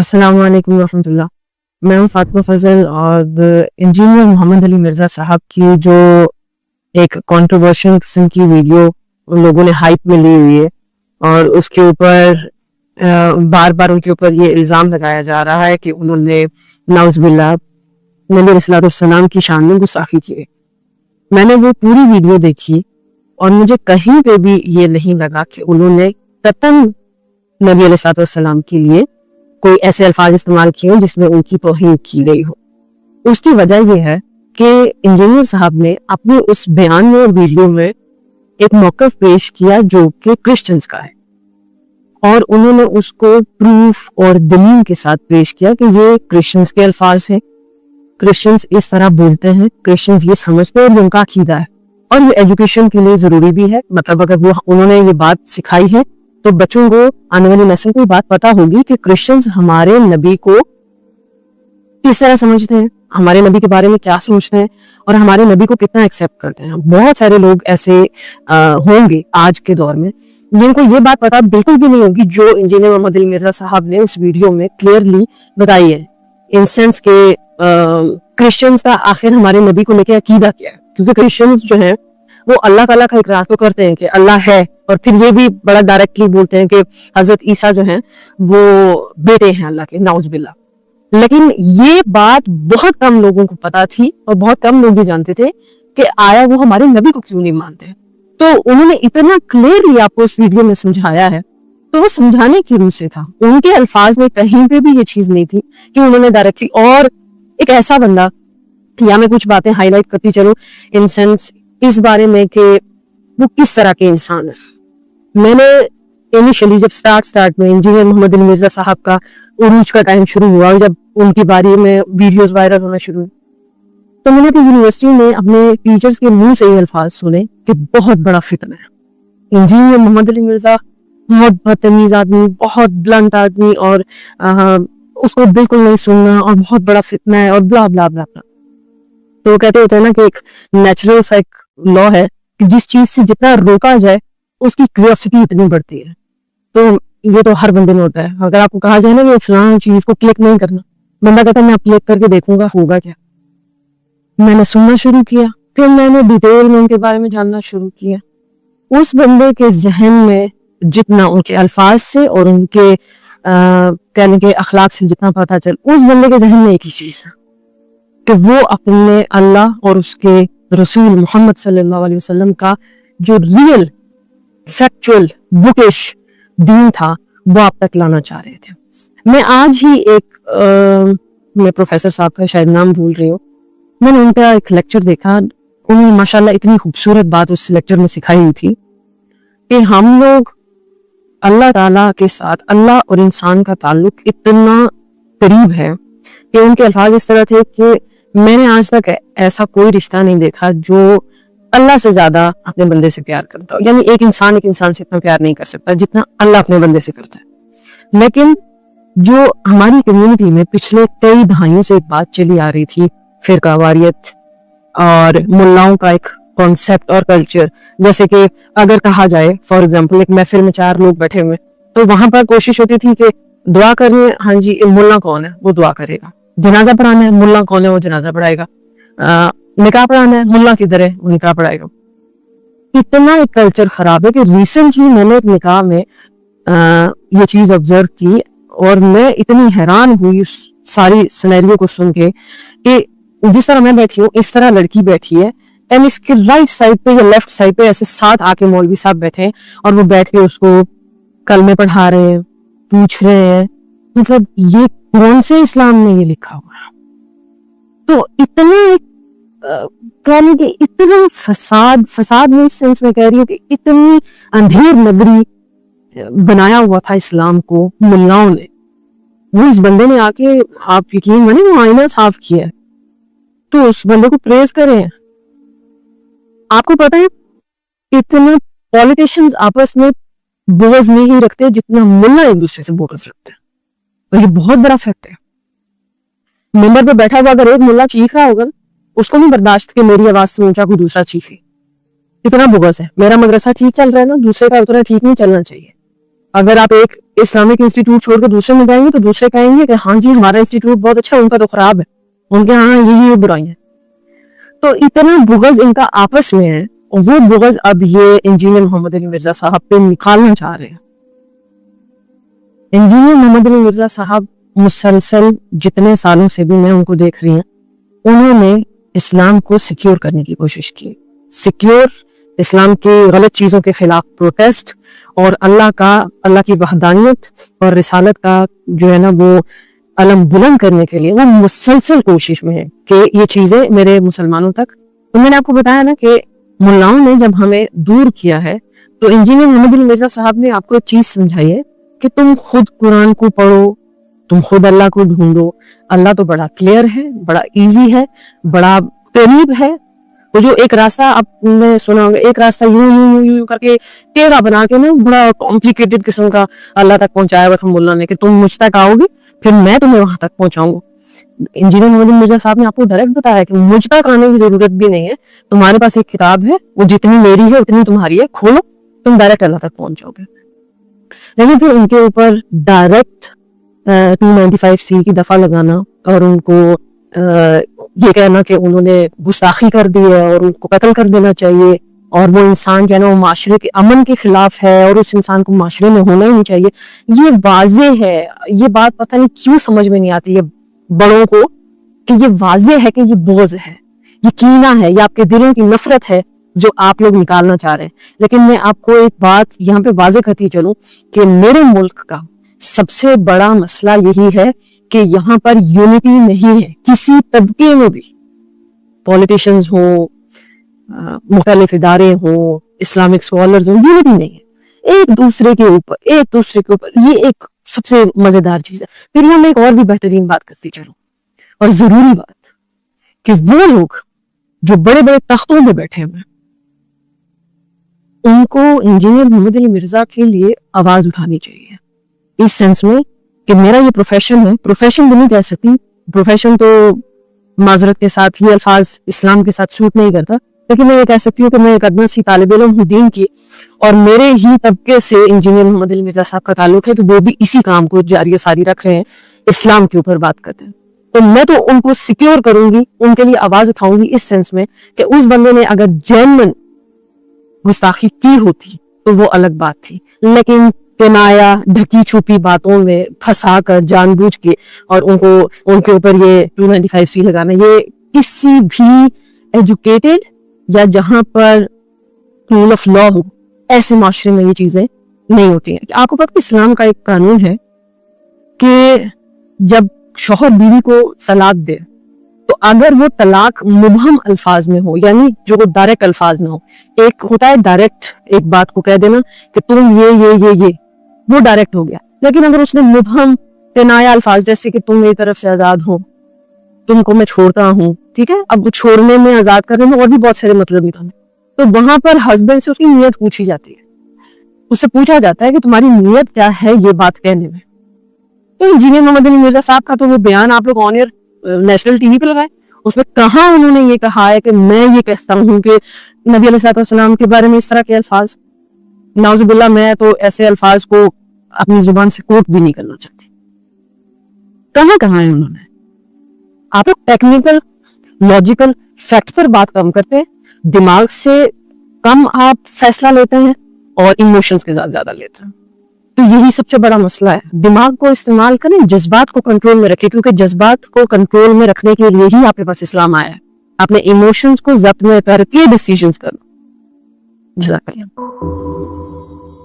السلام علیکم ورحمۃ اللہ. میں ہوں فاطمہ فضل اور انجینئر محمد علی مرزا صاحب کی جو ایک کنٹروورشل قسم کی ویڈیو ان لوگوں نے ہائپ میں لی ہوئی ہے اور اس کے اوپر بار بار ان کے اوپر یہ الزام لگایا جا رہا ہے کہ انہوں نے نعوذ باللہ نبی علیہ الصلوۃ والسلام کی شان میں گستاخی کی. میں نے وہ پوری ویڈیو دیکھی اور مجھے کہیں پہ بھی یہ نہیں لگا کہ انہوں نے قطعاً نبی علیہ الصلوۃ والسلام کے لیے کوئی ایسے الفاظ استعمال کیے ہوں جس میں ان کی توہین کی گئی ہو. اس کی وجہ یہ ہے کہ انجینئر صاحب نے اپنے اس بیان میں اور ویڈیو میں ایک موقف پیش کیا جو کہ کرسچنز کا ہے اور انہوں نے اس کو پروف اور دلیل کے ساتھ پیش کیا کہ یہ کرسچنز کے الفاظ ہیں, کرسچنز اس طرح بولتے ہیں, کرسچنز یہ سمجھتے ہیں اور یہ ان کا عقیدہ ہے اور یہ ایجوکیشن کے لیے ضروری بھی ہے. مطلب اگر وہ انہوں نے یہ بات سکھائی ہے تو بچوں کو, آنے والی نسل کو یہ بات پتا ہوگی کہ کرسچنز ہمارے نبی کو کس طرح سمجھتے ہیں, ہمارے نبی کے بارے میں کیا سوچتے ہیں اور ہمارے نبی کو کتنا ایکسیپٹ کرتے ہیں. بہت سارے لوگ ایسے ہوں گے آج کے دور میں جن کو یہ بات پتا بالکل بھی نہیں ہوگی جو انجینئر محمد علی مرزا صاحب نے اس ویڈیو میں کلیئرلی بتائی ہے, ان سینس کہ کرسچنز کا آخر ہمارے نبی کو لے کے عقیدہ کیا ہے. کیونکہ کرسچنز جو ہیں وہ اللہ تعالیٰ کا اقرار تو کرتے ہیں کہ اللہ ہے اور پھر یہ بھی بڑا ڈائریکٹلی بولتے ہیں کہ حضرت عیسیٰ جو ہیں وہ بیٹے ہیں اللہ کے, نعوذ باللہ. لیکن یہ بات بہت کم لوگوں کو پتا تھی اور بہت کم لوگ یہ جانتے تھے کہ آیا وہ ہمارے نبی کو کیوں نہیں مانتے. تو انہوں نے اتنا کلیئرلی آپ کو اس ویڈیو میں سمجھایا ہے تو وہ سمجھانے کی روح سے تھا. ان کے الفاظ میں کہیں پہ بھی یہ چیز نہیں تھی کہ انہوں نے ڈائریکٹلی, اور ایک ایسا بندہ, یا میں کچھ باتیں ہائی لائٹ کرتی چلوں ان سینس اس بارے میں کہ وہ کس طرح کے انسان ہے. میں نے انیشلی جب سٹارٹ میں انجینئر محمد علی مرزا صاحب کا عروج کا ٹائم شروع ہوا, جب ان کی باری میں ویڈیوز وائرل ہونا شروع ہوئی, تو میں نے اپنی یونیورسٹی میں اپنے ٹیچرز کے منہ سے یہ الفاظ سنے کہ بہت بڑا فتنہ ہے. انجینئر محمد علی مرزا بہت بدتمیز آدمی, بہت بلنٹ آدمی, اور اس کو بالکل نہیں سننا اور بہت بڑا فتنہ ہے اور بلا بلا بلا بلا. تو وہ کہتے ہوتے ہیں نا کہ ایک نیچرل سا ایک لا ہے کہ جس چیز سے جتنا روکا جائے اس کی کیوریوسٹی اتنی بڑھتی ہے. تو یہ تو ہر بندے میں ہوتا ہے. اگر آپ کو کہا جائے نا کہ فلاں چیز کو کلک نہیں کرنا, بندہ کہتا ہے میں کلک کر کے دیکھوں گا ہوگا کیا. میں نے سننا شروع کیا, پھر میں نے ڈیٹیل میں ان کے بارے میں جاننا شروع کیا. اس بندے کے ذہن میں جتنا ان کے الفاظ سے اور ان کے کہنے کے اخلاق سے جتنا پتا چل, اس بندے کے ذہن میں ایک ہی چیز ہے کہ وہ اپنے اللہ اور اس کے رسول محمد صلی اللہ علیہ وسلم کا جو ریئل فیکچول بکش دین تھا وہ آپ تک لانا چاہ رہے تھے. میں آج ہی ایک میں پروفیسر صاحب کا شاید نام بھول رہی ہوں, میں نے ان کا ایک لیکچر دیکھا. انہوں نے ماشاءاللہ اتنی خوبصورت بات اس لیکچر میں سکھائی ہوئی تھی کہ ہم لوگ اللہ تعالیٰ کے ساتھ, اللہ اور انسان کا تعلق اتنا قریب ہے کہ ان کے الفاظ اس طرح تھے کہ میں نے آج تک ایسا کوئی رشتہ نہیں دیکھا جو اللہ سے زیادہ اپنے بندے سے پیار کرتا ہو. یعنی ایک انسان سے اتنا پیار نہیں کر سکتا جتنا اللہ اپنے بندے سے کرتا ہے. لیکن جو ہماری کمیونٹی میں پچھلے کئی دہائیوں سے ایک بات چلی آ رہی تھی, فرقہ واریت اور ملاؤں کا ایک کانسیپٹ اور کلچر, جیسے کہ اگر کہا جائے فار ایگزامپل ایک محفل میں 4 لوگ بیٹھے ہوئے تو وہاں پر کوشش ہوتی تھی کہ دعا کرنی ہے, ہاں جی ملا کون ہے وہ دعا کرے گا, جنازہ پڑھانا ہے ملا کون ہے وہ جنازہ پڑھائے گا, نکاح پڑھانا ہے ملا کدھر ہے وہ نکاح پڑھائے گا. اتنا ایک کلچر خراب ہے کہ ریسنٹلی میں نے ایک نکاح میں یہ چیز آبزرو کی اور میں اتنی حیران ہوئی اس ساری سینیریو کو سن کے کہ جس طرح میں بیٹھی ہوں اس طرح لڑکی بیٹھی ہے اینڈ اس کے رائٹ سائڈ پہ یا لیفٹ سائڈ پہ ایسے 7 آ کے مولوی صاحب بیٹھے ہیں اور وہ بیٹھ کے اس کو کلمے پڑھا رہے ہیں, پوچھ رہے ہیں. مطلب یہ کون سے اسلام میں یہ لکھا ہوا ہے؟ تو اتنا فساد میں اس سینس میں کہہ رہی ہوں کہ اتنی اندھیر نگری بنایا ہوا تھا اسلام کو ملاؤں نے. وہ اس بندے نے آ کے, آپ یقین مانیں, وہ آئینہ صاف کیا ہے. تو اس بندے کو پریز کریں. آپ کو پتا ہے اتنا پولیٹیشنز آپس میں بغض نہیں رکھتے جتنا ملا ایک دوسرے سے بغض رکھتے ہیں, اور یہ بہت بڑا فیکٹ ہے. ممبر پہ بیٹھا ہوا اگر ایک ملا چیخ رہا ہوگا اس کو نہیں برداشت کہ میری آواز سے اونچا کوئی دوسرا چیخے. اتنا بغض ہے. میرا مدرسہ ٹھیک چل رہا ہے نا, دوسرے کا اتنا ٹھیک نہیں چلنا چاہیے. اگر آپ ایک اسلامک انسٹیٹیوٹ چھوڑ کے دوسرے میں جائیں گے تو دوسرے کہیں گے کہ ہاں جی ہمارا انسٹیٹیوٹ بہت اچھا ہے، ان کا تو خراب ہے، ان کے ہاں یہ برائی ہے. تو اتنا بغض ان کا آپس میں ہے، اور وہ بغض اب یہ انجینئر محمد علی مرزا صاحب پہ نکالنا چاہ رہے ہیں. انجینئر محمد علی مرزا صاحب مسلسل جتنے سالوں سے بھی میں ان کو دیکھ رہی ہوں، انہوں نے اسلام کو سیکیور کرنے کی کوشش کی. سیکیور، اسلام کی غلط چیزوں کے خلاف پروٹیسٹ، اور اللہ کی وحدانیت اور رسالت کا جو ہے نا وہ علم بلند کرنے کے لیے وہ مسلسل کوشش میں ہے کہ یہ چیزیں میرے مسلمانوں تک. تو میں نے آپ کو بتایا نا کہ ملاؤں نے جب ہمیں دور کیا ہے تو انجینئر محمد علی مرزا صاحب نے آپ کو ایک چیز سمجھائی ہے کہ تم خود قرآن کو پڑھو، تم خود اللہ کو ڈھونڈو. اللہ تو بڑا کلیئر ہے، بڑا ایزی ہے، بڑا قریب ہے. وہ جو ایک راستہ آپ نے سنا ہوگا، ایک راستہ یوں یوں یوں کر کے ٹیڑھا بنا کے نا بڑا کمپلیکیٹڈ قسم کا اللہ تک پہنچایا ہوا تھا مولانا نے کہ تم مجھ تک آؤ گے پھر میں تمہیں وہاں تک پہنچاؤں گا. انجینئر محمد علی مرزا صاحب نے آپ کو ڈائریکٹ بتایا کہ مجھ تک آنے کی ضرورت بھی نہیں ہے، تمہارے پاس ایک کتاب ہے، وہ جتنی میری ہے اتنی تمہاری ہے، کھولو تم ڈائریکٹ اللہ تک پہنچ جاؤ گے. لیکن پھر ان کے اوپر ڈائریکٹ 295C کی دفعہ لگانا اور ان کو یہ کہنا کہ انہوں نے گستاخی کر دی ہے اور ان کو قتل کر دینا چاہیے، اور وہ انسان جو ہے نا وہ معاشرے کے امن کے خلاف ہے اور اس انسان کو معاشرے میں ہونا ہی نہیں چاہیے، یہ واضح ہے. یہ بات پتہ نہیں کیوں سمجھ میں نہیں آتی ہے بڑوں کو کہ یہ واضح ہے کہ یہ بغض ہے، یہ کینہ ہے، یہ آپ کے دلوں کی نفرت ہے جو آپ لوگ نکالنا چاہ رہے ہیں. لیکن میں آپ کو ایک بات یہاں پہ واضح کرتی چلوں کہ میرے ملک کا سب سے بڑا مسئلہ یہی ہے کہ یہاں پر یونٹی نہیں ہے کسی طبقے میں بھی. پولیٹیشینز ہوں، مختلف ادارے ہوں، اسلامک سکولرز ہوں، یونٹی نہیں ہے ایک دوسرے کے اوپر. یہ ایک سب سے مزیدار چیز ہے. پھر یہاں میں ایک اور بھی بہترین بات کرتی چلوں، اور ضروری بات، کہ وہ لوگ جو بڑے بڑے تختوں میں بیٹھے ہوئے ان کو انجینئر محمد علی مرزا کے لیے آواز اٹھانی چاہیے، اس سینس میں کہ میرا یہ پروفیشن ہے. پروفیشن بھی نہیں کہہ سکتی، پروفیشن تو معذرت کے ساتھ یہ الفاظ اسلام کے ساتھ سوٹ نہیں کرتا، لیکن میں یہ کہہ سکتی ہوں کہ میں ایک ادنا سی طالب علم ہوں دین کی، اور میرے ہی طبقے سے انجینئر محمد علی مرزا صاحب کا تعلق ہے، تو وہ بھی اسی کام کو جاری و ساری رکھ رہے ہیں، اسلام کے اوپر بات کرتے ہیں. تو میں تو ان کو سیکیور کروں گی، ان کے لیے آواز اٹھاؤں گی اس سینس میں کہ اس بندے نے اگر جینوئن گستاخی کی ہوتی تو وہ الگ بات تھی، لیکن کنایا ڈھکی چھپی باتوں میں پھنسا کر جان بوجھ کے اور ان کے اوپر یہ 295C لگانا، یہ کسی بھی ایجوکیٹڈ یا جہاں پر رول آف لا ہو ایسے معاشرے میں یہ چیزیں نہیں ہوتی ہیں. آپ کو پتہ اسلام کا ایک قانون ہے کہ جب شوہر بیوی کو طلاق دے تو اگر وہ طلاق مبہم الفاظ میں ہو، یعنی جو ڈائریکٹ الفاظ نہ ہو، ایک ہوتا ہے ڈائریکٹ ایک بات کو کہہ دینا کہ تم یہ وہ ڈائریکٹ ہو گیا، لیکن اگر اس نے مبہم کنایا الفاظ جیسے کہ تم میری طرف سے آزاد ہو، تم کو میں چھوڑتا ہوں، ٹھیک ہے، اب چھوڑنے میں آزاد کرنے میں اور بھی بہت سارے مطلب نکالے، تو وہاں پر ہسبینڈ سے اس کی نیت پوچھی جاتی ہے، اس سے پوچھا جاتا ہے کہ تمہاری نیت کیا ہے یہ بات کہنے میں. تو انجینئر محمد علی مرزا صاحب کا تو وہ بیان آپ لوگ آن ایئر نیشنل ٹی وی پہ لگائے، اس میں کہاں انہوں نے یہ کہا ہے کہ میں یہ کہتا ہوں کہ نبی علیہ السلام کے بارے میں اس طرح کے الفاظ، نعوذ باللہ میں تو ایسے الفاظ کو اپنی زبان سے کوٹ بھی نہیں کرنا چاہتی. کہاں ہے انہوں نے؟ آپ لوگ ٹیکنیکل لاجیکل فیکٹ پر بات کم کرتے ہیں، دماغ سے کم آپ فیصلہ لیتے ہیں اور ایموشنز کے ساتھ زیادہ لیتے ہیں. تو یہی سب سے بڑا مسئلہ ہے. دماغ کو استعمال کریں، جذبات کو کنٹرول میں رکھیں، کیونکہ جذبات کو کنٹرول میں رکھنے کے لیے ہی آپ کے پاس اسلام آیا ہے. آپ نے ایموشنز کو ضبط میں کر کے ڈیسیژنز کرنا. جزاک اللہ.